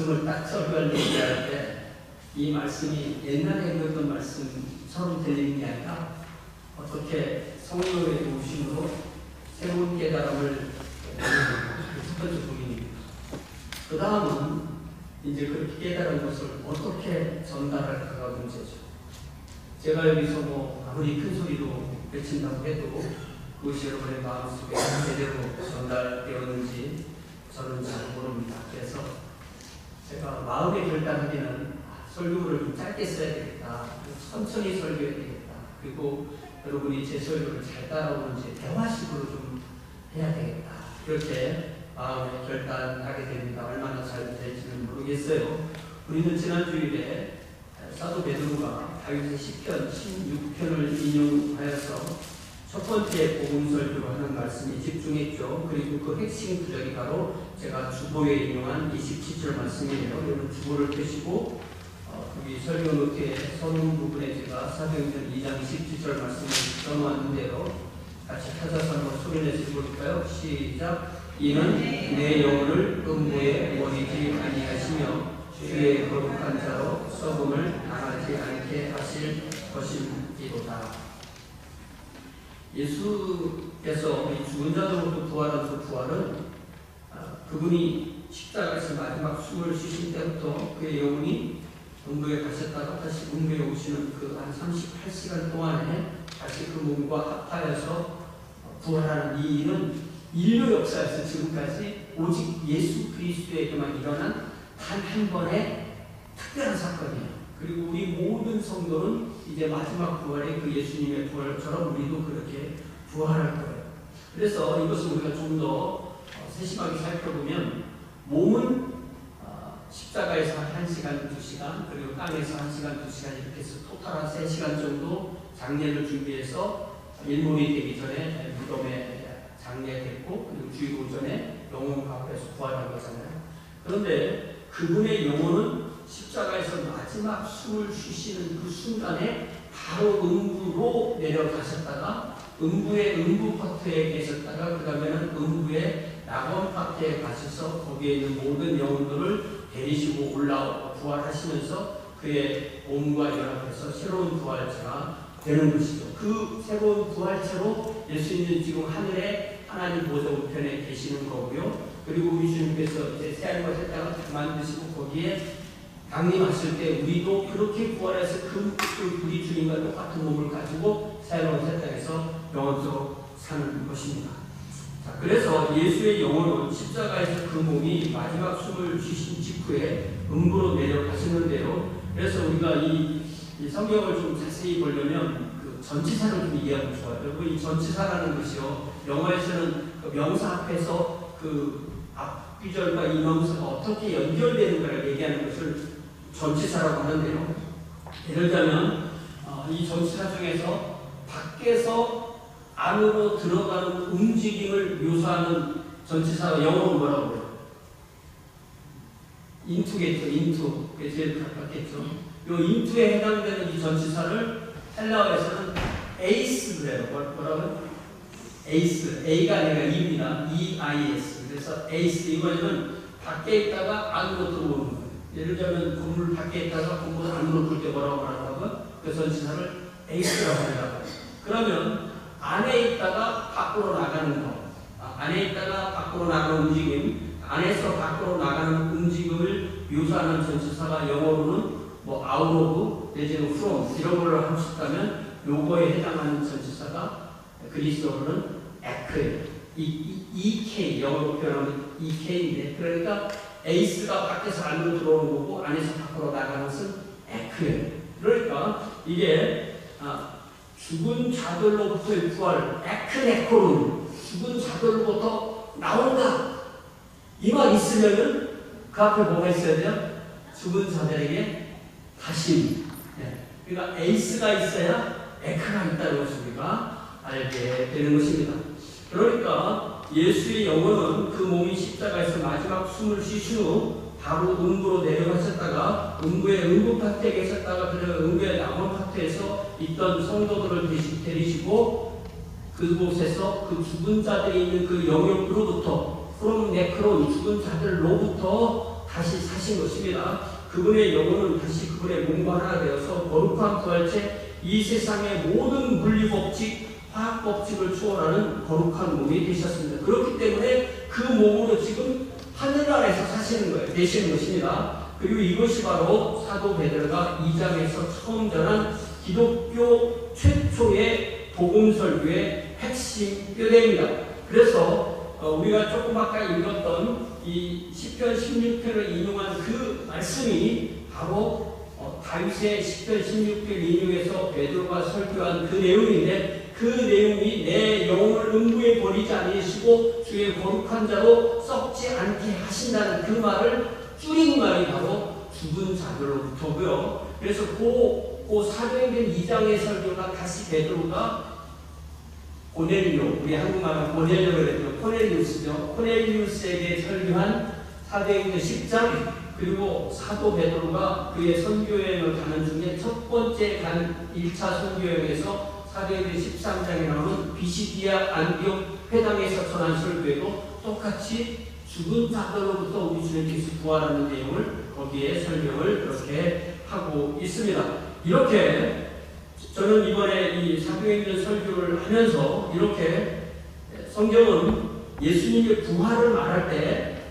말씀을 딱 설교할 때 이 말씀이 옛날에 읽었던 말씀처럼 들리는 게 아니라 어떻게 성령의 도우심으로 새로운 깨달음을 첫 번째 부분입니다. 그 다음은 이제 그렇게 깨달은 것을 어떻게 전달할까가 문제죠. 제가 여기서 아무리 큰 소리로 외친다고 해도 그것이 여러분의 마음속에 제대로 전달되었는지 저는 잘 모릅니다. 그래서 제가 마음에 결단하기는 설교를 좀 짧게 써야 되겠다, 천천히 설교해야 되겠다, 그리고 여러분이 제 설교를 잘 따라오는지 대화식으로 좀 해야 되겠다, 이렇게 마음에 결단하게 됩니다. 얼마나 잘 될지는 모르겠어요. 우리는 지난 주일에 사도 베드로가 다윗의 시편 16편을 인용하여서 첫 번째 복음 설교로 하는 말씀에 집중했죠. 그리고 그 핵심 구절이 바로 제가 주보에 인용한 27절 말씀이에요. 여러분 주보를 펴시고 여기 설교 노트에 서론 부분에 제가 사도행전 2장 27절 말씀을 써놓았는데요. 같이 찾아서 한번 소리내서 읽어볼까요? 시작. 이는 내 영혼을 음부에 버리지 아니하시며 주의 거룩한 자로 썩음을 당하지 않게 하실 것임이로다. 예수께서 이 죽은 자들로부터 부활한 그 부활은 그분이 십자가에서 마지막 숨을 쉬신 때부터 그의 영혼이 음부에 가셨다가 다시 음부에 오시는 그 한 38시간 동안에 다시 그 몸과 합하여서 부활하는 이 일은 인류 역사에서 지금까지 오직 예수 그리스도에게만 일어난 단 한 번의 특별한 사건이에요. 그리고 우리 모든 성도는 이제 마지막 부활의 그 예수님의 부활처럼 우리도 그렇게 부활할 거예요. 그래서 이것을 우리가 좀 더 세심하게 살펴보면 몸은 십자가에서 한 1시간, 2시간, 그리고 땅에서 1시간, 2시간 이렇게 해서 토탈 한 3시간 정도 장례를 준비해서 일몰이 되기 전에 무덤에 장례됐고, 그리고 주일 오전에 영혼 가운데서 부활한 거잖아요. 그런데 그분의 영혼은 십자가에서 마지막 숨을 쉬시는 그 순간에 바로 음부로 내려가셨다가 음부의 음부 파트에 계셨다가 그 다음에는 음부의 낙원 파트에 가셔서 거기에 있는 모든 영혼들을 데리시고 부활하시면서 그의 몸과 연합해서 새로운 부활체가 되는 것이죠. 그 새로운 부활체로 예수님은 지금 하늘에 하나님 보좌 우편에 계시는 거고요. 그리고 우리 주님께서 이제 새하늘과 새 땅을 만드시고 거기에 강림하실 때 우리도 그렇게 부활해서 우리 주님과 똑같은 몸을 가지고 새하늘과 새 땅에서 영원토록 사는 것입니다. 자, 그래서 예수의 영혼은 십자가에서 그 몸이 마지막 숨을 쉬신 직후에 음부로 내려가시는데요. 그래서 우리가 이 성경을 좀 자세히 보려면 그 전치사를 좀 이해하면 좋아요. 여러분, 이 전치사라는 것이요, 영어에서는 그 명사 앞에서 그 앞귀절과 이 명사가 어떻게 연결되는가를 얘기하는 것을 전치사라고 하는데요. 예를 들면 이 전치사 중에서 밖에서 안으로 들어가는 움직임을 묘사하는 전치사가 영어로 뭐라고 그래요? into겠죠. into. 그게 제일 가깝겠죠. 요 into에 해당되는 이 전치사를 헬라어에서는 에이스 그래요. 뭐라고요? 에이스. A가 아니라 E입니다. E-I-S. 그래서 에이스 이거는 밖에 있다가 안으로 들어오는 거예요. 예를 들면 건물 밖에 있다가 건물 안으로 들을 때 뭐라고 하라고요? 그 전치사를 에이스라고 하더라고요. 그러면 안에 있다가 밖으로 나가는 거, 안에 있다가 밖으로 나가는 움직임, 안에서 밖으로 나가는 움직임을 묘사하는 전치사가 영어로는 뭐 out of 내지는 from 이런 걸 하고 싶다면 요거에 해당하는 전치사가 그리스어로는 에크예요. EK 영어로 표현하면 EK인데, 그러니까 에이스가 밖에서 안으로 들어오는 거고 안에서 밖으로 나가는 것은 에크예요. 그러니까 이게 죽은 자들로부터의 부활, 에크네코론, 죽은 자들로부터 나온다. 이 말 있으면은 그 앞에 뭐가 있어야 돼요? 죽은 자들에게 다시. 네. 그러니까 에이스가 있어야 에크가 있다는 것을 우리가 알게 되는 것입니다. 그러니까 예수의 영혼은 그 몸이 십자가에서 마지막 숨을 쉬신 후 바로 음부로 내려가셨다가 음부의 음부 파트에 계셨다가 그리고 음부의 낙원 파트에서 있던 성도들을 데리시고 그곳에서 그 죽은 자들이 있는 그 영역으로부터 from 네크론 죽은 자들로부터 다시 사신 것입니다. 그분의 영혼은 다시 그분의 몸과 하나 되어서 거룩한 부활체 이 세상의 모든 물리법칙, 화학법칙을 초월하는 거룩한 몸이 되셨습니다. 그렇기 때문에 그 몸으로 지금 하늘나라에서 사시는 거예요. 되시는 것입니다. 그리고 이것이 바로 사도 베드로가 2장에서 처음 전한 기독교 최초의 복음 설교의 핵심 뼈대입니다. 그래서 우리가 조금 아까 읽었던 이 시편 16편을 인용한 그 말씀이 바로 다윗의 시편 16편 인용해서 베드로가 설교한 그 내용인데, 그 내용이 내 영혼을 음부에 버리지 아니하시고 주의 거룩한 자로 썩지 않게 하신다는 그 말을 줄인 말이 바로 죽은 자들로부터고요. 그래서 그 사도행전 2장의 설교가 다시 베드로가 고넬료, 우리 한국말은 고넬료라고 그랬죠. 코넬리우스죠. 코넬리우스에게 설교한 사도행전 10장, 그리고 사도 베드로가 그의 선교여행을 가는 중에 첫 번째 간 1차 선교여행에서 사도행전 13장에 나오는 비시디아 안디옥 회당에서 전한 설교에도 똑같이 죽은 자들로부터 우리 주님께서 부활하는 내용을 거기에 설명을 그렇게 하고 있습니다. 이렇게 저는 이번에 이 사도행전 설교를 하면서 이렇게 성경은 예수님의 부활을 말할 때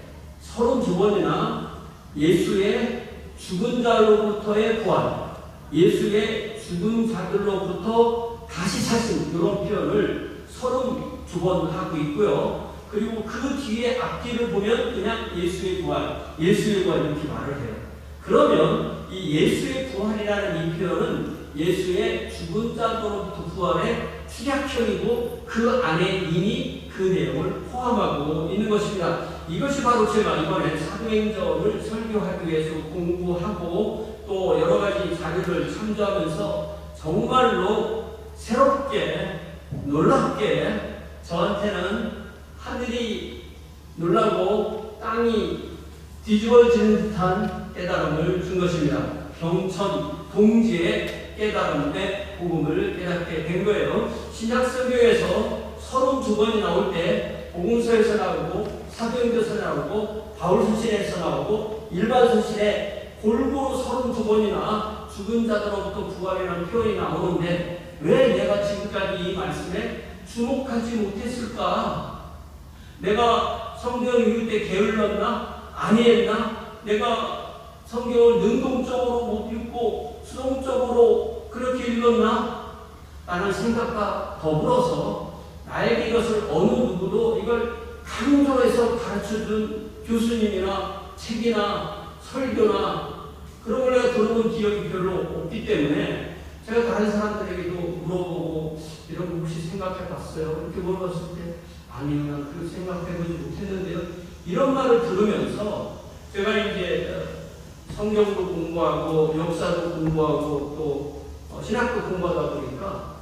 32번이나 예수의 죽은 자로부터의 부활, 예수의 죽은 자들로부터 다시 사신 이런 표현을 32번 하고 있고요. 그리고 그 뒤에 앞뒤를 보면 그냥 예수의 부활, 예수의 부활 이렇게 말을 해요. 그러면 이 예수의 부활이라는 이 표현은 예수의 죽은 자로부터 부활의 축약형이고 그 안에 이미 그 내용을 포함하고 있는 것입니다. 이것이 바로 제가 이번에 사도행전을 설교하기 위해서 공부하고 또 여러 가지 자료를 참조하면서 정말로 새롭게 놀랍게 저한테는 하늘이 놀라고 땅이 뒤집어지는 듯한 깨달음을 준 것입니다. 경천 동지의 깨달음의 복음을 깨닫게 된 거예요. 신약성경에서 32번이 나올 때 복음서에서 나오고 사도행전에서 나오고 바울서신에서 나오고 일반서신에 골고루 32번이나 죽은 자들로부터 부활이라는 표현이 나오는데 왜 내가 지금까지 이 말씀에 주목하지 못했을까? 내가 성경 읽을 때 게을렀나? 아니했나? 내가 성경을 능동적으로 못 읽고 수동적으로 그렇게 읽었나? 라는 생각과 더불어서 나에게 이것을 어느 누구도 이걸 강조해서 가르쳐준 교수님이나 책이나 설교나 그런 걸 내가 들어본 기억이 별로 없기 때문에 제가 다른 사람들에게도 물어보고 이런 거 혹시 생각해 봤어요? 이렇게 물어봤을 때 아니요, 난 그 생각해보지 못했는데요. 이런 말을 들으면서 제가 이제 성경도 공부하고 역사도 공부하고 또 신학도 공부하다 보니까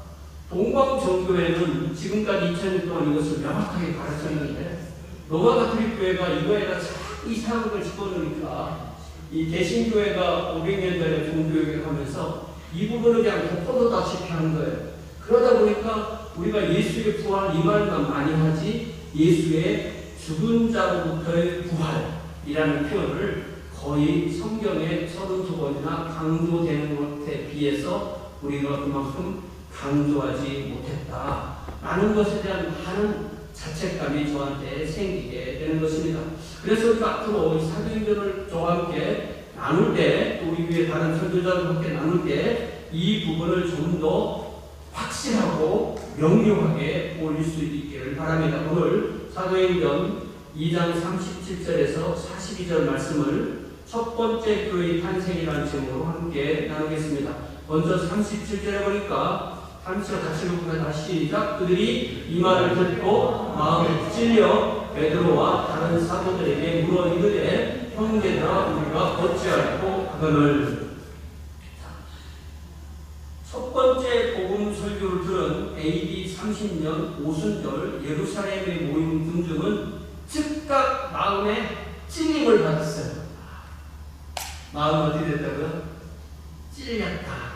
동방정교회는 지금까지 2000년 동안 이것을 명확하게 가르쳤는데 로마 가톨릭 교회가 이거에다 참 이상한 걸 집어넣으니까 이 개신교회가 500년 전에 종교개혁을 하면서 이 부분을 그냥 덮어놓다시피 하는 거예요. 그러다 보니까 우리가 예수의 부활 이 말만 많이 하지 예수의 죽은 자로부터의 부활이라는 표현을 거의 성경에 32번이나 강조되는 것에 비해서 우리가 그만큼 강조하지 못했다라는 것에 대한 많은 자책감이 저한테 생기게 되는 것입니다. 그래서 우리가 앞으로 사도행전을 저와 함께 나눌 때, 또 우리 교회 다른 설교자들과 함께 나눌 때 이 부분을 좀 더 확실하고 명료하게 올릴 수 있기를 바랍니다. 오늘 사도행전 2장 37절에서 42절 말씀을 첫 번째 교회의 탄생이라는 제목으로 함께 나누겠습니다. 먼저 37절에 보니까 30절 같이 읽으면 시작. 그들이 이 말을 듣고 마음에 찔려 베드로와 다른 사도들에게 물어 이르되 형제들아 우리가 어찌하리고 하거늘. 첫 번째 복음 설교를 들은 AD 30년 오순절 예루살렘에 모인 군중은 즉각 마음에 찔림을 받았어요. 마음이 어떻게 됐다고요? 찔렸다.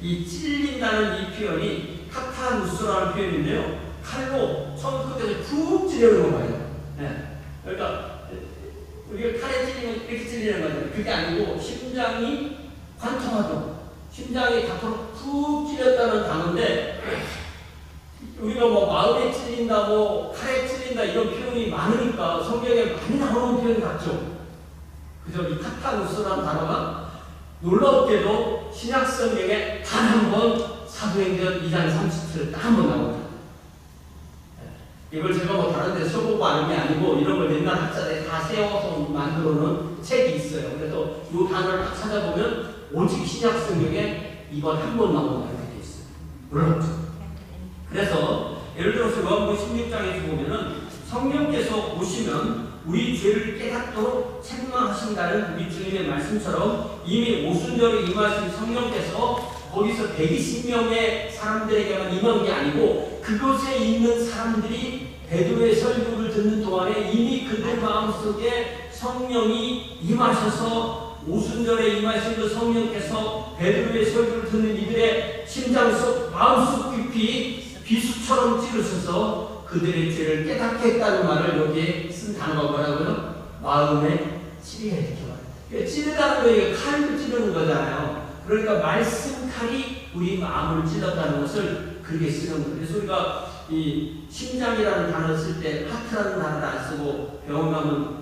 이 찔린다는 이 표현이 카타누스라는 표현인데요. 칼로 처음 끝까지 푹 찌르는 거예요. 그러니까 우리가 칼에 찔리면 이렇게 찔리는 거죠. 그게 아니고 심장이 관통하도록, 심장이 닿도록 푹 찔렸다는 단어인데, 우리가 뭐 마음에 찔린다, 뭐 칼에 찔린다 이런 표현이 많으니까 성경에 많이 나오는 표현 같죠. 그죠? 이 카타우스라는 단어가 놀랍게도 신약 성경에 단 한 번 사도행전 2장 37절 딱 한 번 나옵니다. 이걸 제가 뭐 다른 데 써보고 아는 게 아니고 이런 걸 옛날 학자들이 다 세워서 만들어 놓은 책이 있어요. 그래서 이 단어를 딱 찾아보면 오직 신약 성경에 이번 한 번 나오는 말이 되어 있어요. 놀랍죠? 그래서 예를 들어서 요한복음 16장에서 보면은 성령께서 오시면 우리 죄를 깨닫도록 책망하신다는 우리 주님의 말씀처럼 이미 오순절에 임하신 성령께서 거기서 120명의 사람들에게만 임한 게 아니고 그곳에 있는 사람들이 베드로의 설교를 듣는 동안에 이미 그들 마음속에 성령이 임하셔서 오순절에 임하신 그 성령께서 베드로의 설교를 듣는 이들의 심장 속 마음속 깊이 비수처럼 찌르셔서 그들의 죄를 깨닫게 했다는 말을 여기에 쓴 단어가 뭐라고요? 마음에 찌르게 이렇게 말해요. 찌르다는 거 칼로 찌르는 거잖아요. 그러니까 말씀 칼이 우리 마음을 찔렀다는 것을 그렇게 쓰는 거예요. 그래서 우리가 이 심장이라는 단어를 쓸 때 하트라는 단어를 안 쓰고 병원 가면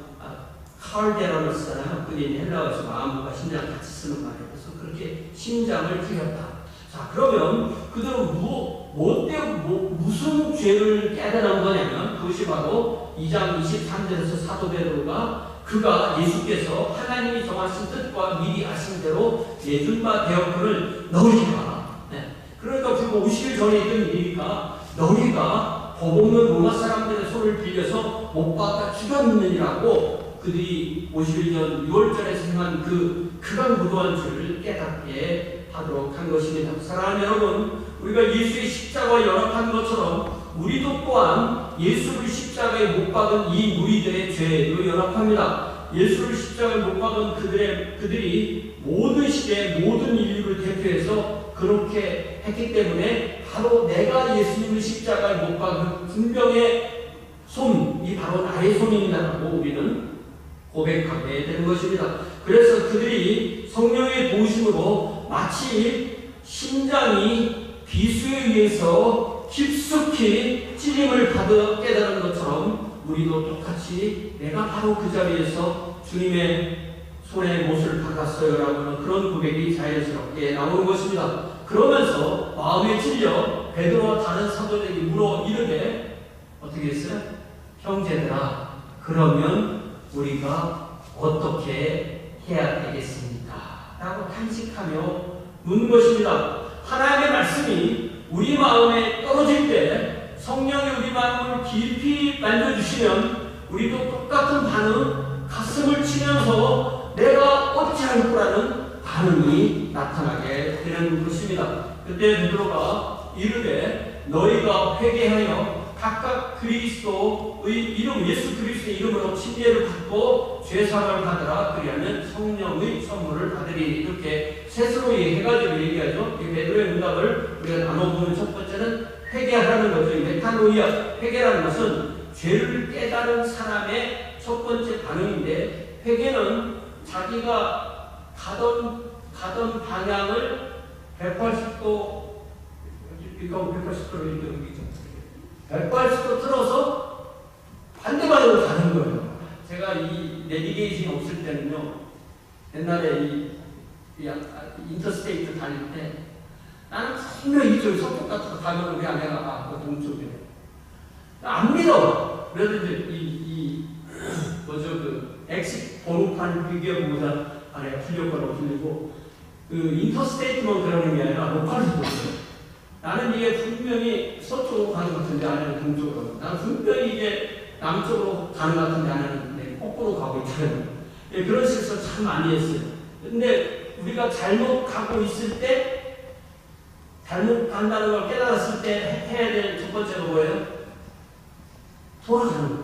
카울데라를 쓰잖아요. 그게 헬라어에서 마음과 심장 같이 쓰는 말이에요. 그래서 그렇게 심장을 찔렸다. 자, 그러면 그들은 무슨 죄를 깨달은 거냐면 그것이 바로 2장 23절에서 사도 베드로가 그가 예수께서 하나님이 정하신 뜻과 미리 아신 대로 예준 바 되었거늘 너희가 그러니까 그리고 50일 전에 있던 일이니까 너희가 법 없는 로마 사람들의 손을 빌려서 못 박아 죽였느니라고 그들이 50일 전 6월절에서 행한 그 극악무도한 죄를 깨닫게 하도록 한 것입니다. 사랑하는 여러분, 우리가 예수의 십자가와 연합한 것처럼 우리도 또한 예수를 십자가에 못 박은 이 무리들의 죄로 연합합니다. 예수를 십자가에 못 박은 그들이 모든 시대 모든 인류를 대표해서 그렇게 했기 때문에 바로 내가 예수님을 십자가에 못 박은 분명의 손이 바로 나의 손입니다라고 우리는 고백하게 되는 것입니다. 그래서 그들이 성령의 도우심으로 마치 심장이 비수에 의해서 깊숙이 찔림을 받아 깨달은 것처럼 우리도 똑같이 내가 바로 그 자리에서 주님의 손에 못을 박았어요 라고 그런 고백이 자연스럽게 나오는 것입니다. 그러면서 마음에 찔려 베드로와 다른 사도들에게 물어 이르되 어떻게 했어요? 형제들아, 그러면 우리가 어떻게 해야 되겠습니까? 라고 탄식하며 묻는 것입니다. 하나님의 말씀이 우리 마음에 떨어질 때 성령이 우리 마음을 깊이 만져주시면 우리도 똑같은 반응, 가슴을 치면서 내가 어찌할 거라는 반응이 나타나게 되는 것입니다. 그때 베드로가 이르되 너희가 회개하여 각각 그리스도의 이름, 예수 그리스도의 이름으로 침례를 받고 죄사함을 받으라. 그리하면 성령의 선물을 받으리. 이렇게 셋으로 해가지고 얘기하죠. 이 베드로의 응답을 우리가 나눠보면 첫 번째는 회개하라는 거죠. 메타노이아, 회개라는 것은 죄를 깨달은 사람의 첫 번째 반응인데, 회개는 자기가 가던 방향을 180도, 이거 180도로 이렇게 180도 틀어서 반대방향으로 가는 거예요. 제가 이 내비게이션이 없을 때는요, 옛날에 이 인터스테이트 다닐 때 나는 분명히 이쪽 서쪽 같은 거 가면 왜 안 해가? 동쪽에. 안 믿어. 그래도 이제 그 엑시 번호판 비교해보자 안에 풀려거라고 들리고, 그 인터스테이트만 그러는 게 아니라 로컬도 보세요. 나는 이게 분명히 서쪽으로 가는 것 같은데 아니면 동쪽으로. 나는 분명히 이게 남쪽으로 가는 것 같은데 아니면 거꾸로 가고 있다는. 그런 실수 참 많이 했어요. 근데 우리가 잘못 가고 있을 때, 잘못 간다는 걸 깨달았을 때 해야 될 첫 번째가 뭐예요? 돌아가는 거예요.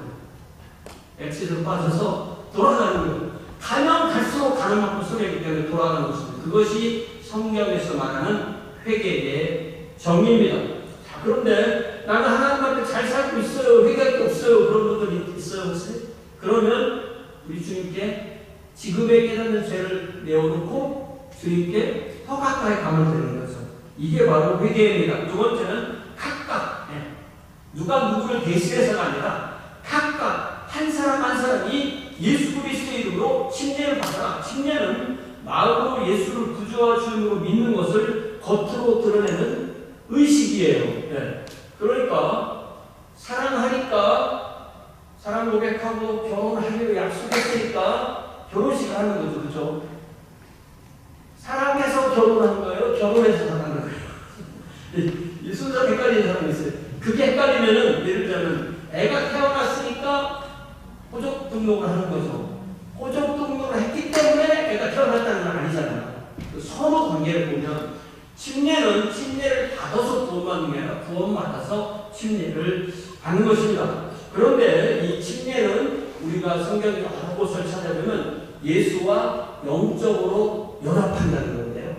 엑시로 빠져서 돌아가는 거예요. 가면 갈수록 가는 만큼 손해이기 때문에 돌아가는 것입니다. 그것이 성경에서 말하는 회개의 정의입니다. 자, 그런데 나는 하나님 앞에 잘 살고 있어요. 회개할 게 없어요. 그런 분들이 있어요. 혹시? 그러면 우리 주님께 지금에 깨닫는 죄를 내어놓고 주님께 더 가까이 가면 되는 거죠. 이게 바로 회개입니다. 두 번째는 각각, 누가 누구를 대신해서가 아니라 각각 한 사람 한 사람이 예수 그리스도의 이름으로 침례를 받아라. 침례는 마음으로 예수를 구주와 주님으로 믿는 것을 겉으로 드러내는 의식이에요. 그러니까 사랑하니까 사랑 고백하고 결혼하기로 약속했으니까 결혼식을 하는 거죠. 그렇죠? 사랑해서 결혼한 거예요? 결혼해서 사랑하는 거예요? 이 순서가 헷갈리는 사람이 있어요. 그게 헷갈리면은 예를 들자면 애가 태어났으니까 호적 등록을 하는 거죠. 호적 등록을 했기 때문에 애가 태어났다는 건 아니잖아요. 그 서로 관계를 보면 침례는 침례를 받아서 구원받는 게 아니라 구원받아서 침례를 받는 것입니다. 그런데 이 침례는 우리가 성경 여러 곳을 찾아보면 예수와 영적으로 연합한다는 건데요.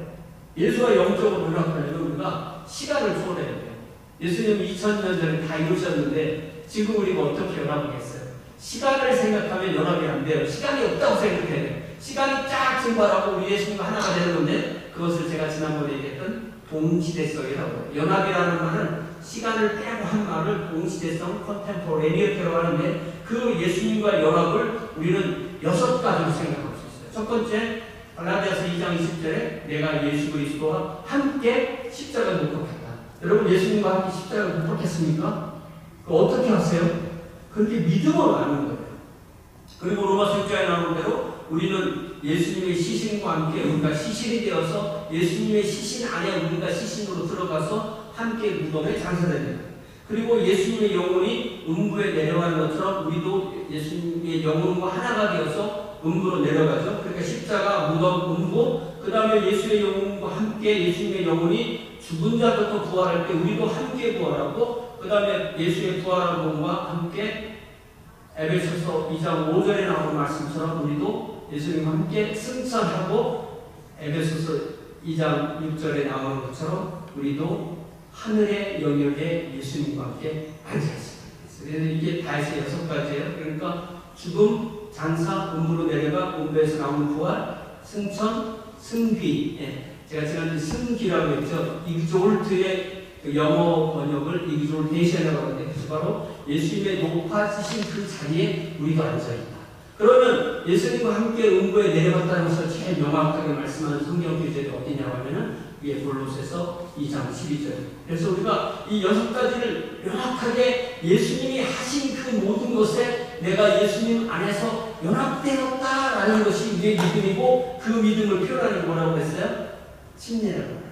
예수와 영적으로 연합하려면 우리가 시간을 초월해야 돼요. 예수님 2000년 전에 다 이루셨는데 지금 우리가 어떻게 연합하겠어요? 시간을 생각하면 연합이 안 돼요. 시간이 없다고 생각해야 돼요. 시간이 쫙 증발하고 우리 예수님과 하나가 되는 건데 그것을 제가 지난번에 얘기했던 동시대성이라고 해요. 연합이라는 말은 시간을 빼고 한 말을 동시대성, 컨템포레니어티라고 하는데 그 예수님과 연합을 우리는 6가지로 생각할 수 있어요. 첫 번째, 갈라디아서 2장 20절에 내가 예수 그리스도와 함께 십자가에 못 박혔다. 여러분 예수님과 함께 십자가에 못 박혔습니까? 어떻게 하세요? 그렇게 믿음으로 아는 거예요. 그리고 로마서 6장에 나오는 대로 우리는 예수님의 시신과 함께 우리가 시신이 되어서 예수님의 시신 안에 우리가 시신으로 들어가서 함께 무덤에 장사됩니다. 그리고 예수님의 영혼이 음부에 내려가는 것처럼 우리도 예수님의 영혼과 하나가 되어서 음부로 내려가죠. 그러니까 십자가, 무덤, 음부, 그 다음에 예수의 영혼과 함께 예수님의 영혼이 죽은 자부터 부활할 때 우리도 함께 부활하고 그 다음에 예수의 부활한 몸과 함께 에베소서 2장 5절에 나오는 말씀처럼 우리도 예수님과 함께 승천하고 에베소서 2장 6절에 나오는 것처럼 우리도 하늘의 영역에 예수님과 함께 앉아있습니다. 그래서 이게 다 해서 6가지예요. 그러니까 죽음, 장사, 음부로 내려가, 음부에서 나오는 부활, 승천, 승귀. 제가 지난주에 승귀라고 했죠. 익졸트의 그 영어 번역을 익졸테이션이라고 하는데 그래서 바로 예수님의 높아지신 그 자리에 우리도 앉아있다. 그러면 예수님과 함께 음부에 내려갔다는 것을 제일 명확하게 말씀하는 성경 교재가 어디냐고 하면은 위에 골로새서 2장 12절. 그래서 우리가 이 6가지를 명확하게 예수님이 하신 그 모든 것에 내가 예수님 안에서 연합되었다라는 것이 우리의 믿음이고 그 믿음을 표현하는 게 뭐라고 그랬어요? 침례라고.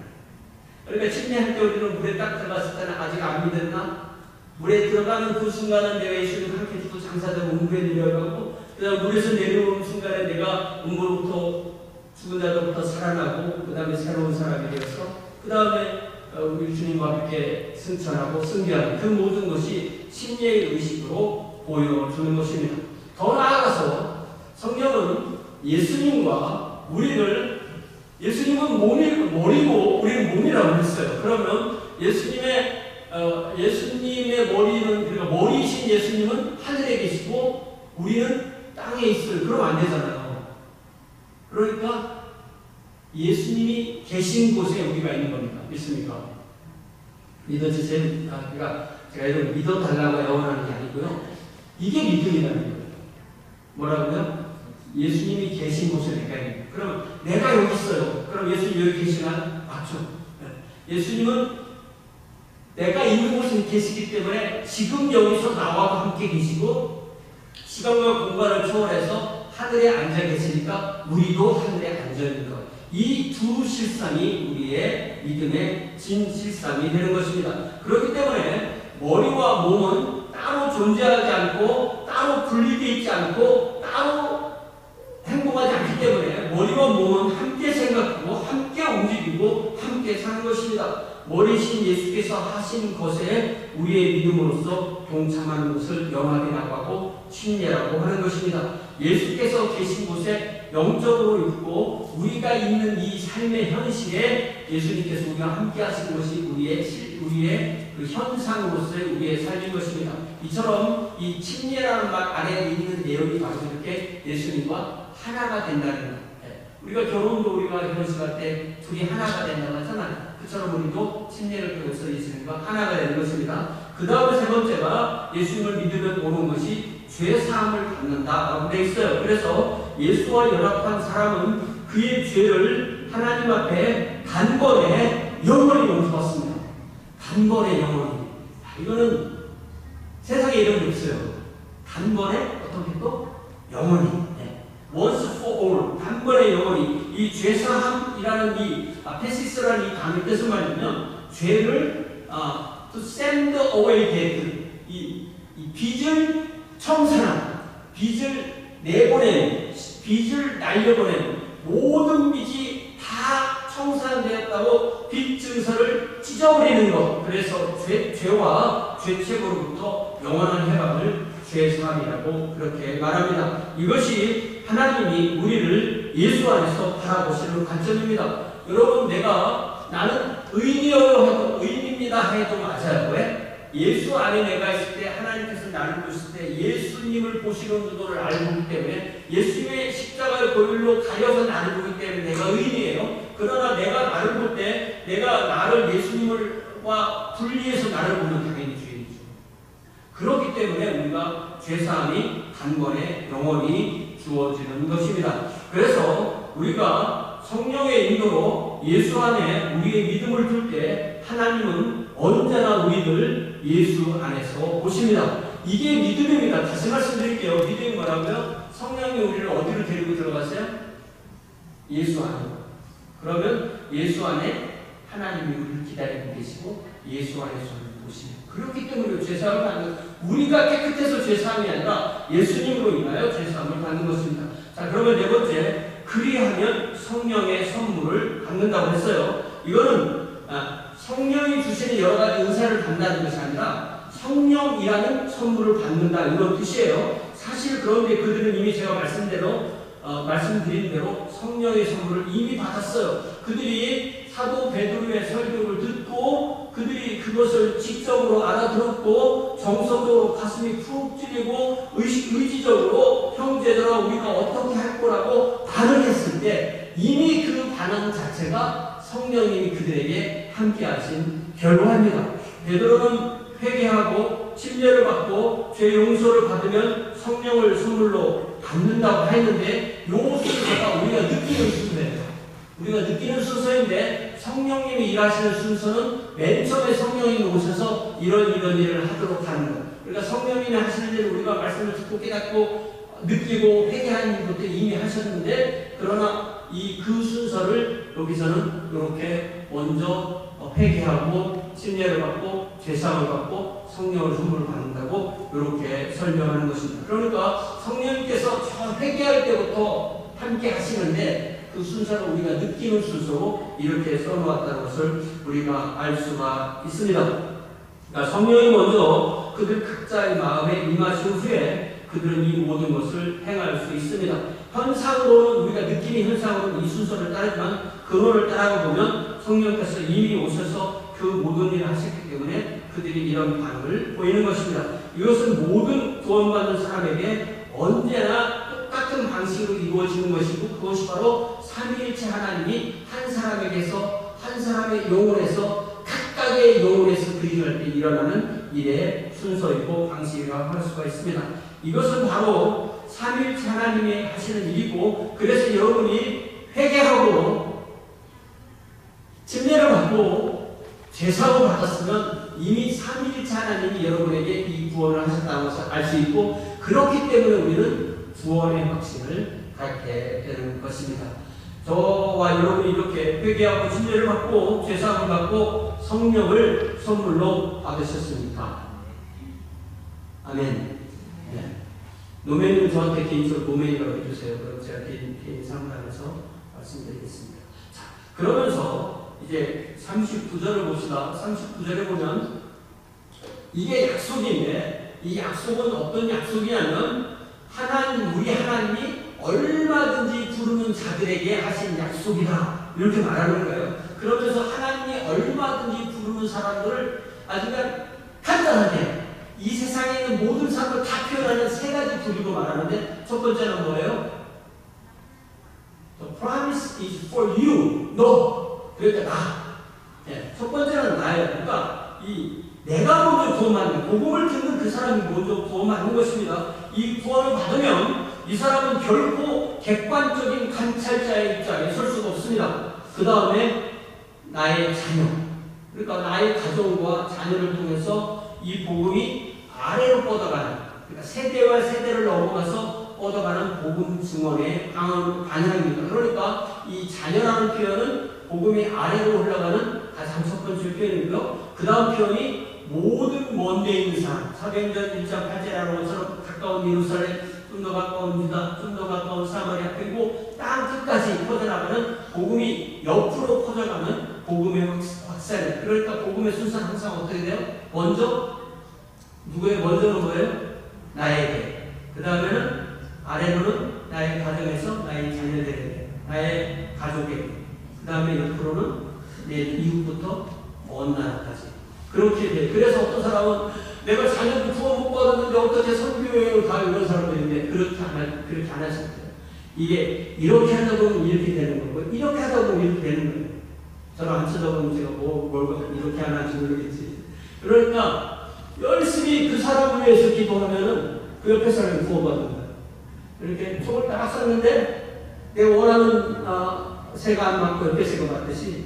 그러니까 침례할 때 우리는 물에 딱 들어갔을 때는 아직 안 믿었나? 물에 들어가는 그 순간은 내가 예수님과 함께 죽고 장사되고 음부에 내려가고 그 다음 물에서 내려오는 순간에 내가 음부로부터 죽은 자로부터 살아나고 그 다음에 새로운 사람이 되어서 그 다음에 우리 주님과 함께 승천하고 승리하는 그 모든 것이 침례의 의식으로 보여주는 것입니다. 더 나아가서 성경은 예수님과 우리를 예수님은 머리고 우리는 몸이라고 했어요. 그러면 예수님의 머리는 그러니까 머리이신 예수님은 하늘에 계시고 우리는 땅에 있어요. 그러면 안 되잖아요. 그러니까 예수님이 계신 곳에 우리가 있는 겁니다. 믿습니까? 믿어주세요. 그러니까 제가 이런 믿어달라고 애원하는 게 아니고요. 이게 믿음이라는 거예요. 뭐라고요? 예수님이 계신 곳에 내가 있는 거예요. 그럼 내가 여기 있어요. 그럼 예수님 여기 계시나? 맞죠. 예수님은 내가 있는 곳에 계시기 때문에 지금 여기서 나와 함께 계시고 시간과 공간을 초월해서 하늘에 앉아 계시니까 우리도 하늘에 앉아 있는 것. 이 두 실상이 우리의 믿음의 진실상이 되는 것입니다. 그렇기 때문에 머리와 몸은 따로 존재하지 않고 따로 분리되어 있지 않고 따로 행동하지 않기 때문에 머리와 몸은 함께 생각하고 함께 움직이고 함께 사는 것입니다. 머리신 예수께서 하신 것에 우리의 믿음으로서 동참하는 것을 연합이라고 하고 침례라고 하는 것입니다. 예수께서 계신 곳에 영적으로 있고 우리가 있는 이 삶의 현실에 예수님께서 우리와 함께 하신 것이 우리의 그 현상으로서의 우리의 삶인 것입니다. 이처럼 이 침례라는 말 안에 있는 내용이 바로 이렇게 예수님과 하나가 된다는 거예요. 우리가 결혼도 우리가 결혼식할 때 둘이 하나가 된다고 하잖아요. 그처럼 우리도 침례를 통해서 예수님과 하나가 되는 것입니다. 그 다음에 세 번째가 예수님을 믿으면 오는 것이 죄사함을 받는다라고 되어 있어요. 그래서 예수와 연합한 사람은 그의 죄를 하나님 앞에 단번에 영원히 용서받습니다. 단번에 영원히. 이거는 세상에 이런 게 없어요. 단번에 어떻게 또 영원히. once for all. 단번에 영원히. 이 죄사함이라는 이 페시스라는 이 단어의 뜻은 말이면 죄를 to send away dead. 이 빚을 청산한, 빚을 내보낸, 빚을 날려보낸 모든 빚이 다 청산되었다고 빚 증서를 찢어버리는 것. 그래서 죄와 죄책으로부터 영원한 해방을 죄사함이라고 그렇게 말합니다. 이것이 하나님이 우리를 예수 안에서 바라보시는 관점입니다. 여러분, 나는 의인이어요 해도 의인입니다 해도 맞아요. 왜? 예수 안에 내가 있을 때, 하나님께서 나를 보실 때 예수님을 보시는 눈을 알고 있기 때문에, 예수님의 십자가의 보혈로 가려서 나를 보기 때문에 내가 의인이에요. 그러나 내가 나를 볼 때, 내가 나를 예수님과 분리해서 나를 보면 당연히 죄인이죠. 그렇기 때문에 우리가 죄사함이 단번에 영원히 주어지는 것입니다. 그래서 우리가 성령의 인도로 예수 안에 우리의 믿음을 둘 때 하나님은 언제나 우리를 예수 안에서 보십니다. 이게 믿음입니다. 다시 말씀드릴게요. 믿음이 뭐라고요? 성령이 우리를 어디로 데리고 들어갔어요? 예수 안으로. 그러면 예수 안에 하나님이 우리를 기다리고 계시고 예수 안에서 우리를 보시면, 그렇기 때문에 죄사함을 받는, 우리가 깨끗해서 죄사함이 아니라 예수님으로 인하여 죄사함을 받는 것입니다. 자, 그러면 네 번째, 그리하면 성령의 선물을 받는다고 했어요. 이거는 성령이 주시는 여러 가지 은사를 받는다는 것이 아니라 성령이라는 선물을 받는다, 이런 뜻이에요. 사실 그런데 그들은 이미 제가 말씀드린 대로 성령의 선물을 이미 받았어요. 그들이 사도 베드로의 설교를 듣고 그들이 그것을 직접으로 알아들었고 정서적으로 가슴이 푹 찔리고 의지적으로 형제들아 우리가 어떻게 할 거라고 반응했을 때, 이미 그 반응 자체가 성령님이 그들에게 함께하신 결과입니다. 베드로는 회개하고 침례를 받고 죄 용서를 받으면 성령을 선물로 받는다고 했는데, 요 순서가 우리가 느끼는 순서예요. 우리가 느끼는 순서인데, 성령님이 일하시는 순서는 맨 처음에 성령님이 오셔서 이런 일을 하도록 하는 것. 그러니까 성령님이 하시는 일을 우리가 말씀을 듣고 깨닫고 느끼고 회개하는 것도 이미 하셨는데, 그러나 그 순서를 여기서는 이렇게 먼저 회개하고 침례를 받고 죄사함을 받고 성령을 선물을 받는다고 이렇게 설명하는 것입니다. 그러니까 성령님께서 저 회개할 때부터 함께 하시는데, 그 순서를 우리가 느끼는 순서로 이렇게 써놓았다는 것을 우리가 알 수가 있습니다. 그러니까 성령이 먼저 그들 각자의 마음에 임하신 후에 그들은 이 모든 것을 행할 수 있습니다. 현상으로는, 우리가 느끼는 현상으로는 이 순서를 따르지만 근원을 따라가 보면 성령께서 이미 오셔서 그 모든 일을 하셨기 때문에 그들이 이런 반응을 보이는 것입니다. 이것은 모든 구원받는 사람에게 언제나 똑같은 방식으로 이루어지는 것이고, 그것이 바로 삼위일체 하나님이 한 사람에게서, 한 사람의 영혼에서, 각각의 영혼에서 그 일을 할 때 일어나는 일의 순서이고 방식이라고 할 수가 있습니다. 이것은 바로 삼위일체 하나님이 하시는 일이고, 그래서 여러분이 회개하고 침례를 받고 제사를 받았으면 이미 삼위일체 하나님이 여러분에게 이 구원을 하셨다는 것을 알 수 있고, 그렇기 때문에 우리는 구원의 확신을 갖게 되는 것입니다. 저와 여러분이 이렇게 회개하고 침례를 받고 제사함을 받고 성령을 선물로 받으셨습니까? 아멘. 네. 노매는 저한테 개인적으로 노매이라고 해주세요. 그럼 제가 개인 상담에서 말씀드리겠습니다. 자, 그러면서 이제 39절을 봅시다. 39절에 보면 이게 약속인데, 이 약속은 어떤 약속이냐면 우리 하나님이 얼마든지 부르는 자들에게 하신 약속이다, 이렇게 말하는 거예요. 그러면서 하나님이 얼마든지 부르는 사람들을 아주 간단하게 이 세상에 있는 모든 사람을 다 표현하는 세 가지 부류로 말하는데, 첫 번째는 뭐예요? The promise is for you. 너. 그러니까 나. 예, 첫 번째는 나예요. 그러니까 내가 먼저 구원받는, 복음을 듣는 그 사람이 먼저 구원받는 것입니다. 이 구원을 받으면 이 사람은 결코 객관적인 관찰자의 입장에 설 수가 없습니다. 그 다음에 나의 자녀, 그러니까 나의 가정과 자녀를 통해서 이 복음이 아래로 뻗어가는, 그러니까 세대와 세대를 넘어가서 뻗어가는 복음 증언의 방향입니다. 그러니까 이 자녀라는 표현은 복음이 아래로 올라가는 가장 첫 번째 표현이고요. 그 다음 표현이 모든 먼데 있는 사람, 사도행전 1장 8절에 나오는 것처럼 가까운 예루살렘, 좀 더 가까운 유다, 좀 더 가까운 사마리아, 그리고 땅 끝까지 퍼져나가는, 복음이 옆으로 퍼져가는 복음의 확산. 그러니까 복음의 순서는 항상 어떻게 돼요? 먼저 누구의 먼저는 뭐예요? 나에게. 그 다음에는 아래로는 나의 가정에서 나의 자녀들에게, 나의 가족에게. 그 다음에 옆으로는 내 이웃부터 먼 나라까지. 그렇게 돼. 그래서 어떤 사람은 내가 자녀들 구원 못 받았는데 어떻게 선교여행을 가, 이런 사람들인데 그렇게 안 하실 거예요. 이게 이렇게 하다 보면 이렇게 되는 거고, 이렇게 하다 보면 이렇게 되는 거예요. 저를 안 쳐다보면 제가 뭘 이렇게 하나지 모르겠지. 그러니까 열심히 그 사람을 위해서 기도하면은 그 옆에 사람이 구원받는 거예요. 이렇게 총을 딱 쐈는데 내가 원하는 새가 안 맞고 옆에 새가 맞듯이,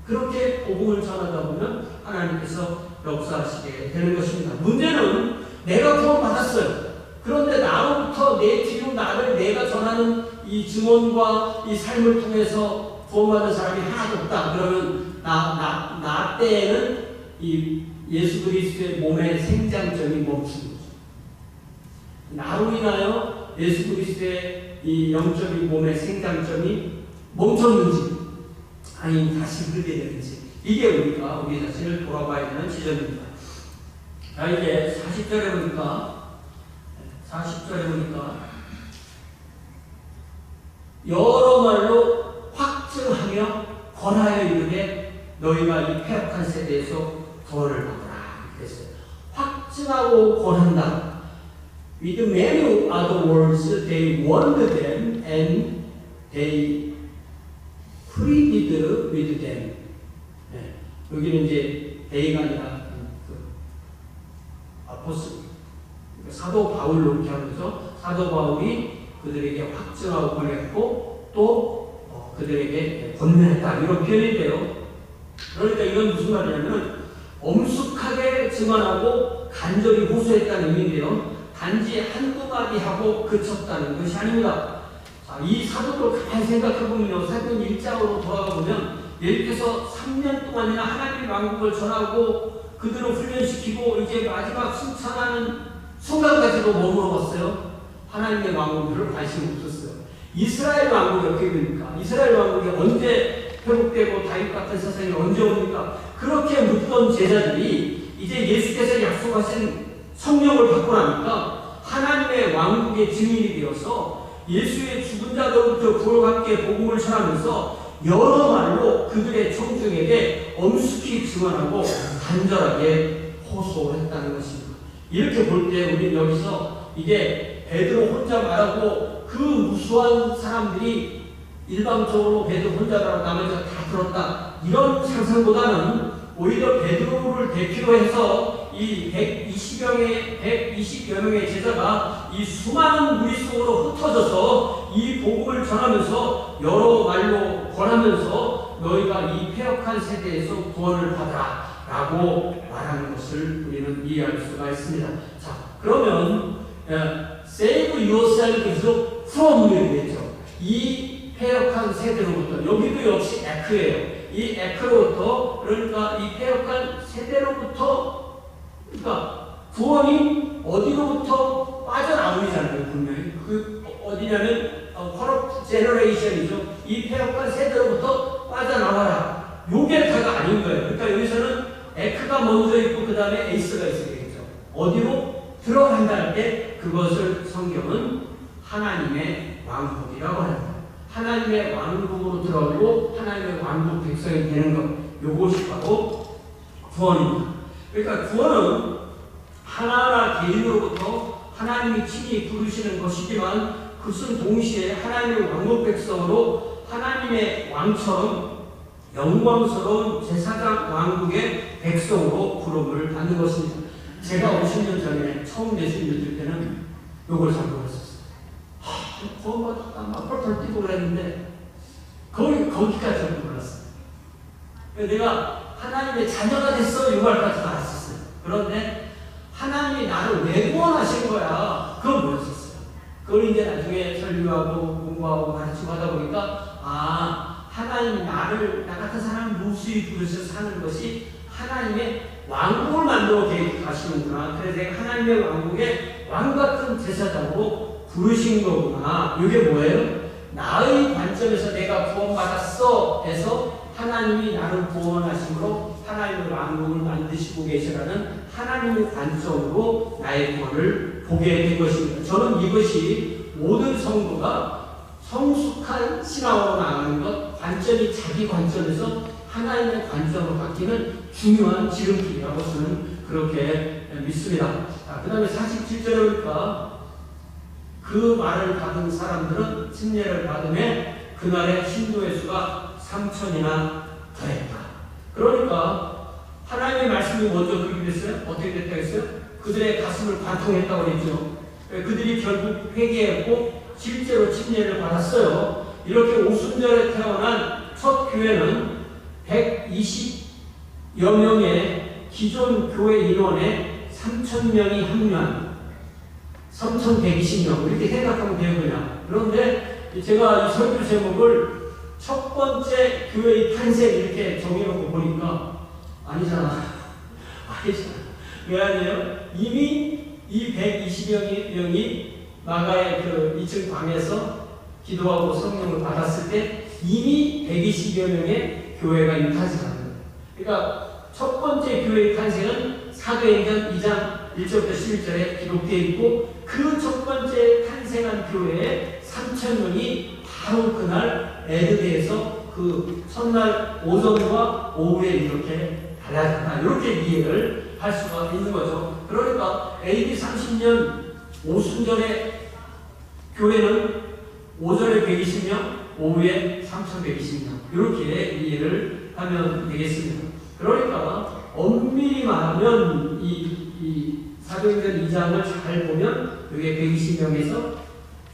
그렇게 복음을 전하다 보면 하나님께서 역사하시게 되는 것입니다. 문제는 내가 구원받았어요. 그런데 나로부터 내 뒤로 나를 내가 전하는 이 증언과 이 삶을 통해서 구원받은 사람이 하나도 없다. 그러면 나 때에는 이 예수 그리스도의 몸의 생장점이 멈추는 거죠. 나로 인하여 예수 그리스도의 이 영적인 몸의 생장점이 멈췄는지, 아니 다시 흐르게 되는지, 이게 우리 자신을 돌아봐야 되는 지점입니다. 자, 이제 40절에 보니까 여러 말로 확증하며 권하여 이르되 너희가 이 패역한 세대에서 구원을 받으라. 그랬어요. 확증하고 권한다. With many other words, they warned them and they pleaded with them. 네. 여기는 이제 they가 아니라 아포스, 사도 바울로 이렇게 하면서 사도 바울이 그들에게 확증하고 권했고 또 그들에게 권면했다, 이런 표현인데요. 그러니까 이건 무슨 말이냐면 엄숙하게 증언하고 간절히 호소했다는 의미인데요. 단지 한두 마디 하고 그쳤다는 것이 아닙니다. 자, 이 사도를 가만히 생각해보면요, 사도행 1장으로 돌아가 보면 예수께서 3년 동안이나 하나님의 왕국을 전하고 그들을 훈련시키고 이제 마지막 승천하는 순간까지도 머물러봤어요. 하나님의 왕국을 관심이 없었어요. 이스라엘 왕국이 어떻게 됩니까? 이스라엘 왕국이 언제 회복되고 다윗 같은 세상이 언제 옵니까? 그렇게 묻던 제자들이 이제 예수께서 약속하신 성령을 받고 나니까 하나님의 왕국의 증인이 되어서 예수의 죽은 자들로부터 구원받게 복음을 전하면서 여러 말로 그들의 청중에게 엄숙히 증언하고 간절하게 호소했다는 것입니다. 이렇게 볼 때 우리는 여기서 이게 베드로 혼자 말하고 그 무수한 사람들이 일방적으로 베드로 혼자 말하고 나머지가 다 들었다, 이런 상상보다는 오히려 베드로를 대표로 해서 이 120여 명의 제자가 이 수많은 무리 속으로 흩어져서 이 복음을 전하면서 여러 말로 권하면서 너희가 이 패역한 세대에서 구원을 받아라 라고 말하는 것을 우리는 이해할 수가 있습니다. 자, 그러면 save yourself from 되죠. 이 패역한 세대로부터, 여기도 역시 에크예요. 이 에크로부터, 그러니까 이 패역한 세대로부터, 그러니까 구원이 어디로부터 빠져나오잖아요. 분명히 그 어디냐면 corrupt generation이죠. 이 패역한 세대로부터 빠져나와라, 요게 다가 아닌 거예요. 그러니까 여기서는 에크가 먼저 있고 그 다음에 에이스가 있어야 되겠죠. 어디로 들어간다 할 때 그것을 성경은 하나님의 왕국이라고 합니다. 하나님의 왕국으로 들어가고 하나님의 왕국 백성이 되는 것, 요것이 바로 구원입니다. 그러니까 구원은 하나하나 개인으로부터 하나님이 친히 부르시는 것이지만 그것은 동시에 하나님의 왕국 백성으로 하나님의 왕처럼 영광스러운 제사장 왕국의 백성으로 부름을 받는 것입니다. 제가 50년 전에 처음 예수님 믿을 때는 요걸 잘 몰랐었어요. 구원받았다 막 펄펄 뛰고 그랬는데 거기까지 몰랐어요. 내가 하나님의 자녀가 됐어 이 말까지도 알았었어요. 그런데 하나님이 나를 왜 구원하신 거야? 그건 몰랐었어요. 그걸 이제 나중에 설교하고 공부하고 가르치고 하다 보니까 하나님 나 같은 사람을 무수히 부르셔서 사는 것이 하나님의 왕국을 만들어 계획하시는구나. 그래서 내가 하나님의 왕국의 왕같은 제사장으로 부르신 거구나. 이게 뭐예요? 나의 관점에서 내가 구원받았어 해서 하나님이 나를 구원하심으로 하나님의 왕국을 만드시고 계시라는 하나님의 관점으로 나의 구원을 보게 된 것입니다. 저는 이것이 모든 성도가 성숙한 신앙으로 나가는 것, 관점이 자기 관점에서 하나님의 관점으로 바뀌는 중요한 지름길이라고 저는 그렇게 믿습니다. 그 다음에 47절에 보니까 그 말을 받은 사람들은 침례를 받음에 그날의 신도의 수가 3,000이나 더했다. 그러니까 하나님의 말씀이 먼저 그렇게 됐어요? 어떻게 됐다고 했어요? 그들의 가슴을 관통했다고 했죠. 그들이 결국 회개했고 실제로 침례를 받았어요. 이렇게 오순절에 태어난 첫 교회는 120여 명의 기존 교회 인원에 3,000명이 합류한 3,120명 이렇게 생각하면 되고요. 그런데 제가 이 설교 제목을 첫 번째 교회의 탄생 이렇게 정해놓고 보니까 아니잖아. 왜 아니에요? 이미 이 120여 명이 마가의 그 2층 방에서 기도하고 성령을 받았을 때 이미 120여 명의 교회가 이미 탄생한 거예요. 그러니까 첫 번째 교회의 탄생은 사도행전 2장 1절부터 11절에 기록되어 있고 그 첫 번째 탄생한 교회에 3,000명이 바로 그날 에드베에서 그 첫날 오전과 오후에 이렇게 달라졌다. 이렇게 이해를 할 수가 있는 거죠. 그러니까 AD 30년 오순절에 교회는 오전에 120명, 오후에 3,120명 이렇게 이해를 하면 되겠습니다. 그러니까 엄밀히 말하면 이 사도행전 2장을 잘 보면 이게 120명에서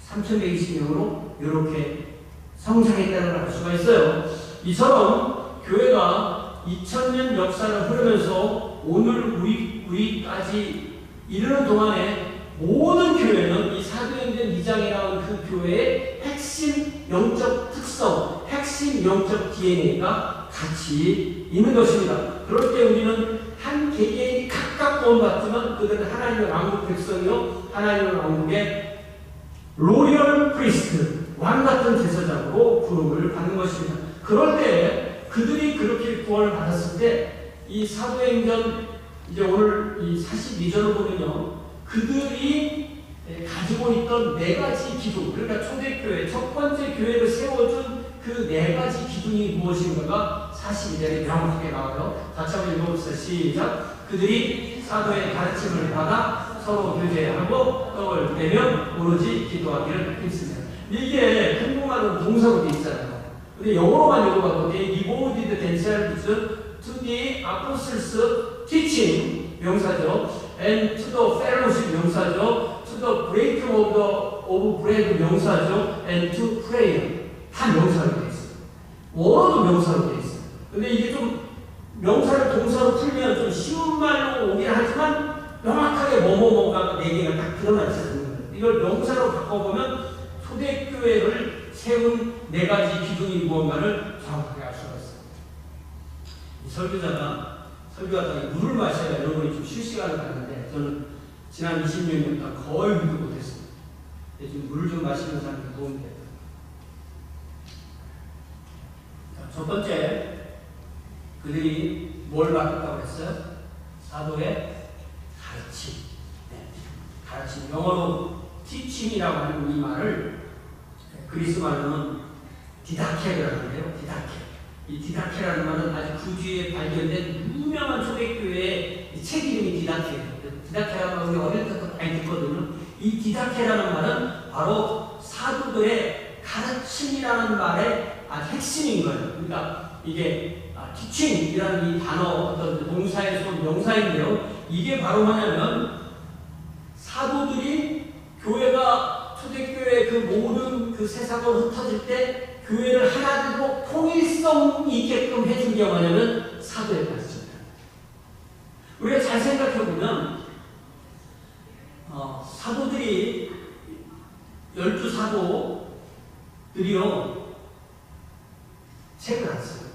3,120명으로 이렇게 성장했다는 걸 알 수가 있어요. 이처럼 교회가 2000년 역사를 흐르면서 오늘 우리까지 이르는 동안에 모든 교회는 이 사도행전 2장에 나온 그 교회의 핵심 영적 특성, 핵심 영적 DNA가 같이 있는 것입니다. 그럴 때 우리는 한 개개인이 각각 구원받지만 그들은 하나님의 왕국 백성이요 하나님의 왕국의 로열 프리스트, 왕같은 제사장으로 부름을 받는 것입니다. 그럴 때 그들이 그렇게 구원을 받았을 때 이 사도행전 이제 오늘 이 42절을 보면요 그들이 가지고 있던 네 가지 기둥, 그러니까 초대교회 첫 번째 교회를 세워준 그 네 가지 기둥이 무엇인가가 42절에 명확하게 나와요. 같이 한번 읽어봅시다. 시작. 그들이 사도의 가르침을 받아 서로 교제하고 떡을 떼며 오로지 기도하기를 힘씁니다. 이게 한국말은 동사로 되어 있잖아요. 근데 영어로만 읽어봤더니 devoted themselves to the apostles' teaching 명사죠. and to the fellowship 명사죠. to the breaking of bread 명사죠. and to prayer 다 명사로 되어 있어요. 원어도 명사로 되어 있어요. 근데 이게 좀 명사를 동사로 풀면 좀 쉬운 말로 오긴 하지만 명확하게 뭐뭐뭐가 네 개가 딱 드러나지 않는 거예요. 이걸 명사로 바꿔보면 초대교회를 세운 네 가지 기둥이 무언가를 정확하게 알 수가 있어요. 이 설교하다가 물을 마셔야 여러분이 좀 쉴 시간을 갖는데 저는 지난 20년 동안 거의 물을 못했어요. 지금 물을 좀 마시는 사람이 도움이 돼요. 첫 번째, 그들이 뭘 받았다고 했어요? 사도의 가르침. 가르침. 영어로 teaching이라고 하는 이 말을 그리스 말로는 디다케라고 하는데요. 디다케. 이 디다케라는 말은 아주 그 뒤에 발견된 유명한 초대교회의 책 이름이 디다케예요. 디다케라는 말은 우리 어릴 때부터 많이 듣거든요. 이 디다케라는 말은 바로 사도들의 가르침이라는 말의 핵심인 거예요. 그러니까 이게 teaching이라는 이 단어 어떤 동사에서 명사인데요. 이게 바로 뭐냐면 사도들이 교회가 초대교회 그 모든 그 세상으로 흩어질 때 교회를 하나로 통일성 있게끔 해준 게 뭐냐면 사도의 가르침이다. 우리가 잘 생각해보면 사도들이 12사도들이요 책을 안 써요.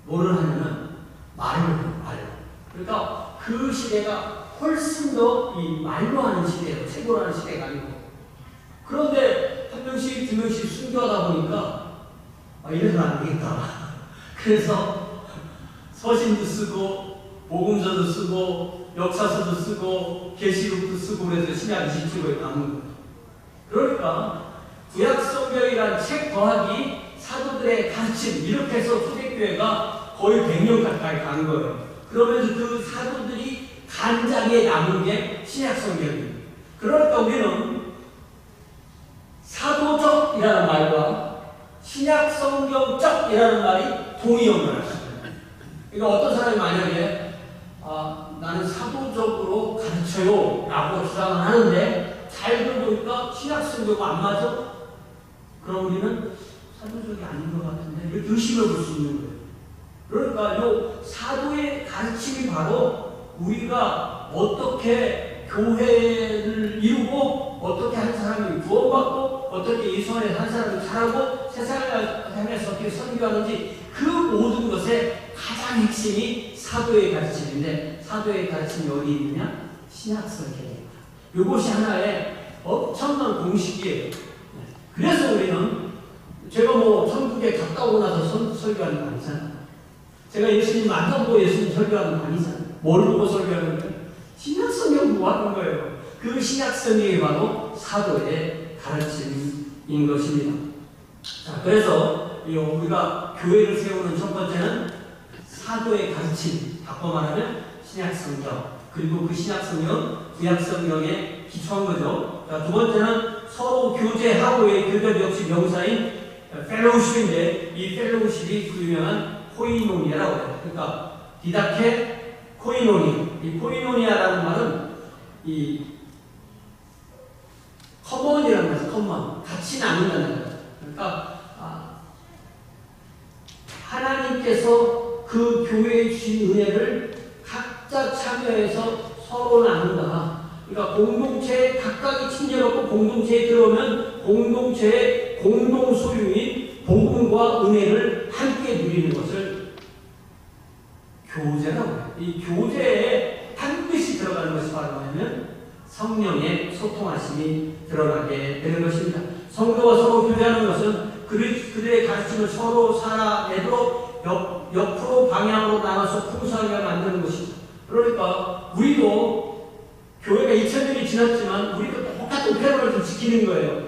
뭐를 하냐면 말을 해요. 말을. 그러니까 그 시대가 훨씬 더 이 말로 하는 시대예요. 책으로 하는 시대가 아니고. 그런데 한 명씩 두 명씩 순교하다 보니까 이래서는 안 되겠다. 그래서 서신도 쓰고 복음서도 쓰고 역사서도 쓰고 계시록도 쓰고 그래서 신약 27권에 남은 거예요. 그러니까 구약성경이란 책 더하기 사도들의 가르침 이렇게 해서 초대교회가 거의 100년 가까이 간 거예요. 그러면서 그 사도들이 간장에 남은 게 신약성경이에요. 그러니까 우리는 사도적이라는 말과 신약성경적이라는 말이 동의어를 하십니다. 그러니까 어떤 사람이 만약에 나는 사도적으로 가르쳐요 라고 주장을 하는데 잘 들어보니까 신약성경과 안 맞아? 그럼 우리는 사도적이 아닌 것 같은데 이렇게 의심해 볼 수 있는 거예요. 그러니까 이 사도의 가르침이 바로 우리가 어떻게 교회를 이루고 어떻게 한 사람이 구원받고 어떻게 예수 안에서 한 사람이 자라고 세상을 향해서 어떻게 선교하는지 그 모든 것의 가장 핵심이 사도의 가르침인데 사도의 가르침이 어디 있느냐? 신약성경입니다. 이것이 하나의 엄청난 공식이에요. 그래서 우리는 제가 천국에 갔다 오고 나서 설교하는 거 아니잖아요. 제가 예수님 만나보고 예수님 설교하는 거 아니잖아요. 뭘 보고 설교하는 거예요? 신약성경 뭐 하는 거예요? 그 신약성경이 바로 사도의 가르침인 것입니다. 자, 그래서 우리가 교회를 세우는 첫 번째는 사도의 가르침, 바꿔 말하면 신약성경, 그리고 그 신약성경은 구약성경에 기초한 거죠. 자, 두 번째는 서로 교제하고의 교제 역시 명사인 펠로우십인데 이 펠로우십이 그 유명한 코이노니아라고 해요. 그러니까 디다케 코이노니. 이 코이노니아라는 말은 이 커먼이라는 거죠. 커먼. 같이 나눈다는 거죠. 그러니까 하나님께서 그 교회에 주신 은혜를 각자 참여해서 서로 나눈다. 그러니까 공동체에 각각이 침략하고 공동체에 들어오면 공동체의 공동 소유인 복음과 은혜를 함께 누리는 것을 교제라고 해요. 이 교제에 반드시 들어가는 것이 바로 뭐냐면 성령의 소통하심이 들어가게 되는 것입니다. 성도가 서로 교제하는 것은 그들의 가르침을 서로 살아내도록 옆으로 방향으로 나눠서 풍성하게 만드는 것입니다. 그러니까 우리도 교회가 2000년이 지났지만 우리도 똑같은 패러를 좀 지키는 거예요.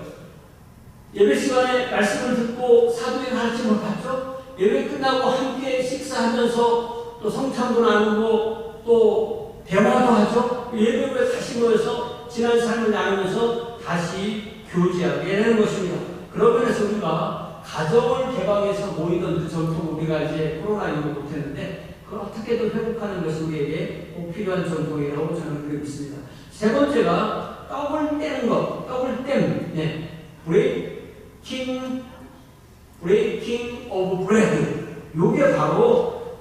예배 시간에 말씀을 듣고 사도의 가르침을 받죠. 예배 끝나고 함께 식사하면서 또 성찬도 나누고 또 대화도 하죠. 예배 후에 다시 모여서 지난 삶을 나누면서 다시 교제하게 되는 것입니다. 그런 면에서 우리가 가정을 개방해서 모이던 그 전통 우리가 이제 코로나 이후로 못했는데 그걸 어떻게든 회복하는 것이 우리에게 꼭 필요한 전통이라고 저는 그렇게 믿습니다. 세 번째가 떡을 떼는 것, 떡을 땜, breaking of bread. 요게 바로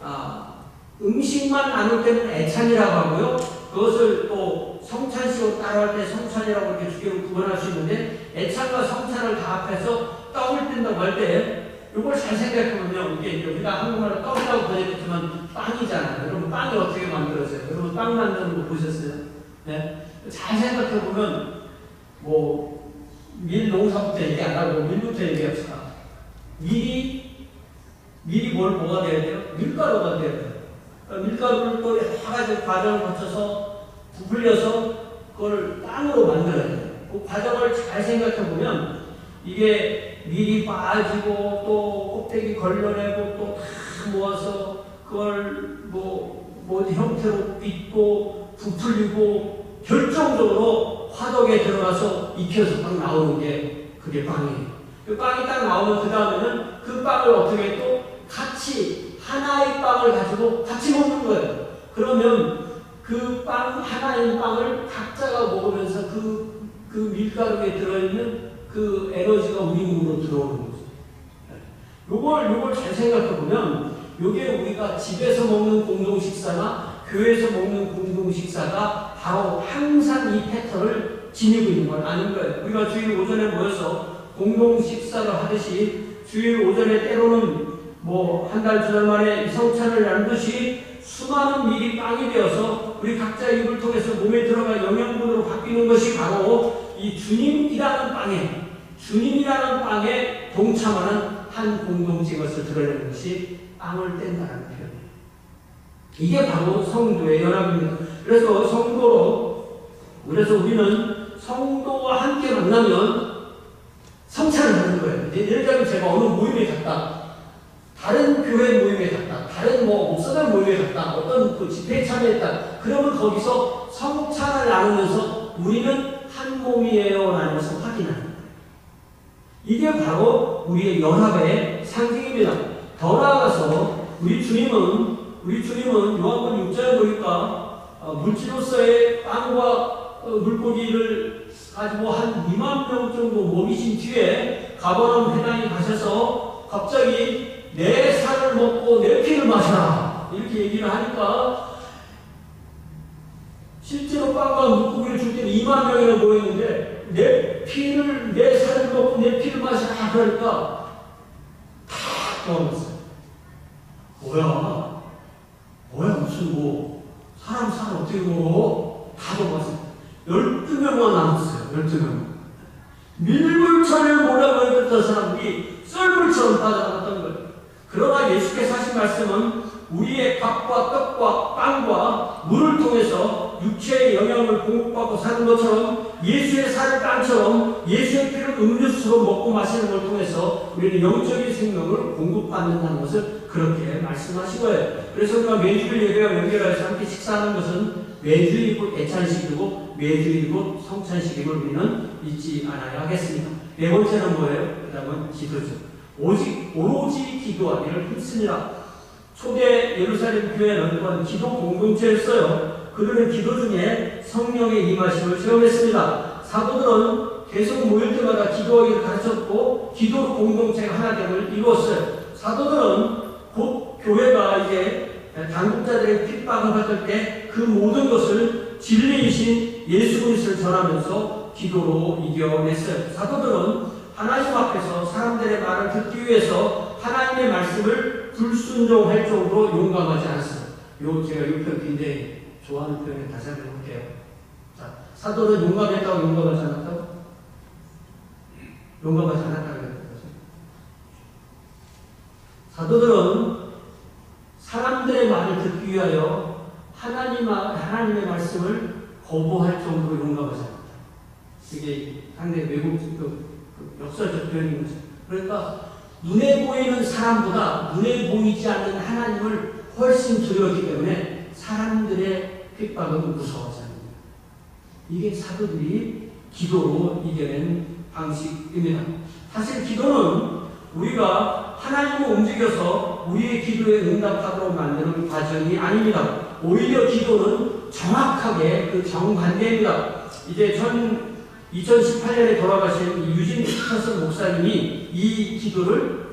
음식만 나눌 때는 애찬이라고 하고요. 그것을 또 성찬식으로 따라할 때 성찬이라고 이렇게 두 개로 구분할 수 있는데 애찬과 성찬을 다 합해서 떡을 뗀다고 할 때 이걸 잘 생각해보면 이게 우리가 한국말로 떡이라고 번역했지만 빵이잖아요. 여러분 빵이 어떻게 만들어져요? 여러분 빵 만드는 거 보셨어요? 네? 잘 생각해보면 밀 농사부터 얘기 안 하고 밀부터 얘기합시다. 밀이 뭐가 돼야 돼요? 밀가루가 돼야 돼요. 그러니까 밀가루를 또 여러 가지 과정을 거쳐서 부풀려서 그걸 빵으로 만들어야 돼요. 그 과정을 잘 생각해보면 이게 밀이 빠지고 또 껍데기 걸러내고 또 다 모아서 그걸 뭐 형태로 빚고 부풀리고 결정적으로 화덕에 들어가서 익혀서 딱 나오는 게 그게 빵이에요. 그 빵이 딱 나오면 그 다음에는 그 빵을 어떻게 또 같이 하나의 빵을 가지고 같이 먹는 거예요. 그러면 그 빵, 하나의 빵을 각자가 먹으면서 그 밀가루에 들어있는 그 에너지가 우리 몸으로 들어오는 거죠. 요걸 잘 생각해보면 요게 우리가 집에서 먹는 공동식사나 교회에서 먹는 공동식사가 바로 항상 이 패턴을 지니고 있는 걸 아는 거예요. 우리가 주일 오전에 모여서 공동식사를 하듯이 주일 오전에 때로는 한 달, 두 달 만에 성찬을 나누듯이 수많은 밀이 빵이 되어서 우리 각자 입을 통해서 몸에 들어가 영양분으로 바뀌는 것이 바로 이 주님이라는 빵에 동참하는 한 공동체 것을 드러내는 것이 빵을 뗀다는 표현이에요. 이게 바로 성도의 연합입니다. 그래서 우리는 성도와 함께 만나면 성찬을 하는 거예요. 예를 들면 제가 어느 모임에 갔다. 다른 교회 모임에 갔다. 다른 목사들 모임에 갔다. 어떤 그 집회에 참여했다. 그러면 거기서 성찬을 나누면서 우리는 한 몸이에요 라는 것을 확인하는 거예요. 이게 바로 우리의 연합의 상징입니다. 더 나아가서 우리 주님은 요한복음 6장에 보니까 물질로서의 빵과 물고기를 가지고 한 2만 명 정도 먹이신 뒤에 가버나움 회당에 가셔서 갑자기 내 살을 먹고 내 피를 마셔라 이렇게 얘기를 하니까 실제로 빵과 물고기를 줄 때는 2만 명이나 모였는데 내 살을 먹고 내 피를 마시라 그러니까 다 떠올랐어요. 뭐야 무슨 사람 살 어떻게 먹어? 다 먹었어요. 12명만 남았어요. 12명. 밀물처럼 몰아버렸던 사람들이 썰물처럼 빠져나갔던 거예요. 그러나 예수께서 하신 말씀은 우리의 밥과 떡과 빵과 물을 통해서 육체의 영양을 공급받고 사는 것처럼 예수의 살을 빵처럼 예수의 피를 음료수로 먹고 마시는 걸 통해서 우리는 영적인 생명을 공급받는다는 것을 그렇게 말씀하신 거예요. 그래서 우리가 매주일 예배와 연결해서 함께 식사하는 것은 매주일 곧 애찬식이고 매주일 곧 성찬식임을 우리는 잊지 않아야 하겠습니다. 네 번째는 뭐예요? 그 다음은 기도죠. 오로지 기도하기를 힘쓰니라. 초대 예루살렘 교회는 또한 기도 공동체였어요. 그들은 기도 중에 성령의 임하심을 체험했습니다. 사도들은 계속 모일 때마다 기도하기를 가르쳤고 기도로 공동체가 하나됨을 이루었어요. 사도들은 곧 교회가 이제 당국자들의 핍박을 받을 때 그 모든 것을 진리이신 예수 그리스도를 전하면서 기도로 이겨냈어요. 사도들은 하나님 앞에서 사람들의 말을 듣기 위해서 하나님의 말씀을 불순종할 정도로 용감하지 않았어요. 제가 이 표현 굉장히 좋아하는 표현을 다시 한번 해볼게요. 자, 사도는 용감했다고 용감하지 않았다고? 용감하지 않았다고 했던 거죠. 사도들은 사람들의 말을 듣기 위하여 하나님의 말씀을 거부할 정도로 용감하지 않았다. 이게 상당히 외국적 역설적 표현인 거죠. 그러니까 눈에 보이는 사람보다 눈에 보이지 않는 하나님을 훨씬 두려웠기 때문에 사람들의 핍박은 무서워하지 않습니다. 이게 사도들이 기도로 이겨낸 방식입니다. 사실 기도는 우리가 하나님을 움직여서 우리의 기도에 응답하도록 만드는 과정이 아닙니다. 오히려 기도는 정확하게 그 정반대입니다. 이제 2018년에 돌아가신 유진 피터슨 목사님이 이 기도를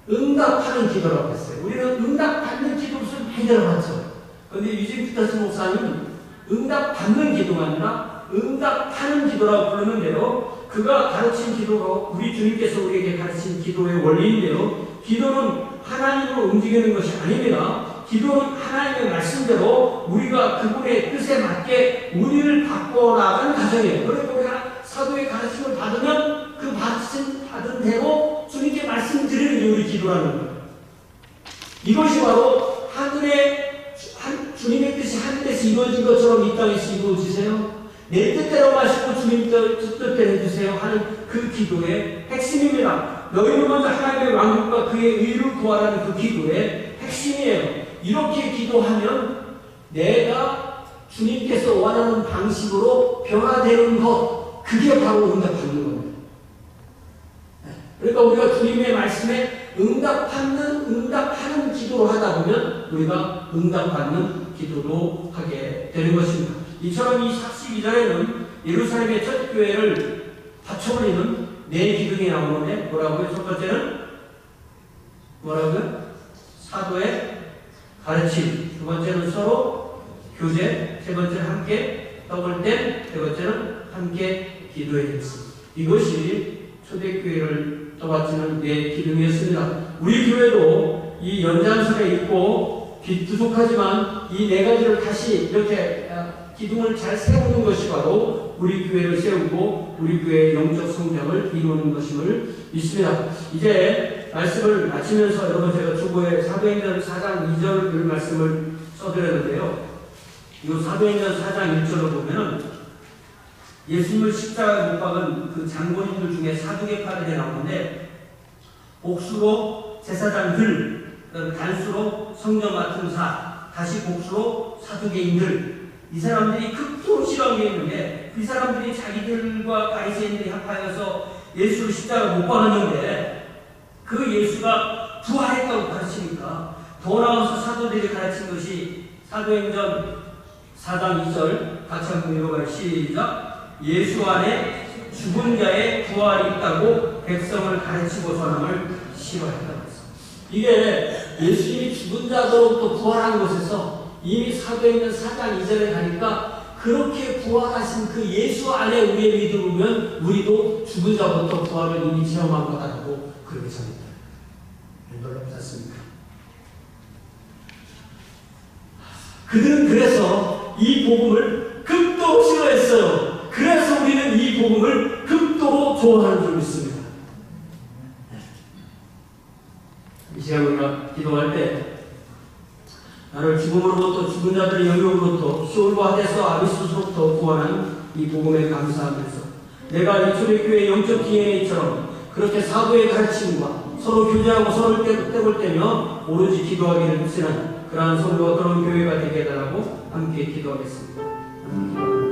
응답하는 기도라고 했어요. 우리는 응답받는 기도를 많이 들어봤죠. 그런데 유진 피터슨 목사님은 응답받는 기도가 아니라 응답하는 기도라고 부르는데요. 그가 가르친 기도로 우리 주님께서 우리에게 가르친 기도의 원리인데요. 기도는 하나님으로 움직이는 것이 아닙니다. 기도는 하나님의 말씀대로 우리가 그분의 뜻에 맞게 우리를 바꿔나가는 과정이에요. 그러니까 우리가 사도의 가르침을 받으면 그 받은 대로 주님께 말씀드리는 게 우리 기도라는 거예요. 이것이 바로 주님의 뜻이 하늘에서 이루어진 것처럼 이 땅에서 이루어지세요. 내 뜻대로 마시고 주님 뜻대로 해주세요 하는 그 기도의 핵심입니다. 너희는 먼저 하나님의 왕국과 그의 의를 구하라는 그 기도의 핵심이에요. 이렇게 기도하면 내가 주님께서 원하는 방식으로 변화되는 것, 그게 바로 응답받는 겁니다. 그러니까 우리가 주님의 말씀에 응답하는 기도로 하다 보면 우리가 응답받는 기도로 하게 되는 것입니다. 이처럼 이 42절에는 예루살렘의 첫 교회를 받쳐버리는 네 기둥이 나오는데 뭐라고요? 첫 번째는 뭐라고요? 사도의 가르침. 두 번째는 서로 교제. 세 번째는 함께 떡을 뗀. 세 번째는 함께 기도의 역사. 이것이 초대교회를 떠받치는 네 기둥이었습니다. 우리 교회도 이 연장선에 있고 부족하지만 이 네 가지를 다시 이렇게 기둥을 잘 세우는 것이 바로 우리 교회를 세우고 우리 교회의 영적 성장을 이루는 것임을 믿습니다. 이제 말씀을 마치면서 여러분 제가 주보에 사도행전 4장 2절 말씀을 써드렸는데요. 이 사도행전 4장 1절을 보면은 예수님을 십자가에 못 박은 그 장본인들 중에 사두개파들이 나오는데 복수로 제사장들, 단수로 성전 맡은 사, 다시 복수로 사두개인들, 이 사람들이 극도로 싫어하는 게 있는데 이 사람들이 자기들과 바리새인들이 합하여서 예수를 십자가에 못 박았는데 그 예수가 부활했다고 가르치니까 더 나아가서 사도들이 가르친 것이 사도행전 4장 2절 같이 한번 읽어봐요. 시작. 예수 안에 죽은 자의 부활이 있다고 백성을 가르치고 전함을 싫어했다고 했습니다. 이게 예수님이 죽은 자로부터 부활한 곳에서 이미 사도행전 4장 2절에 가니까 그렇게 부활하신 그 예수 안에 우리의 믿음을 우리도 죽은 자부터 부활을 이미 체험한 거다라고 그렇게 전했다. 놀랍지 않습니까? 그들은 그래서 이 복음을 극도로 싫어했어요. 그래서 우리는 이 복음을 극도로 좋아하는 줄 믿습니다. 이 시간 우리가 기도할 때 나를 죽음으로부터 죽은 자들의 영역으로부터 시올과 하데스와 아비스로부터 구하는 이 복음에 감사하면서 내가 이 초대교회의 영적 DNA처럼 그렇게 사도의 가르침과 서로 교제하고 서로를 떼볼 때며 오로지 기도하기를 흡신하는 그러한 성도가 그런 교회가 되게 해달라고 함께 기도하겠습니다.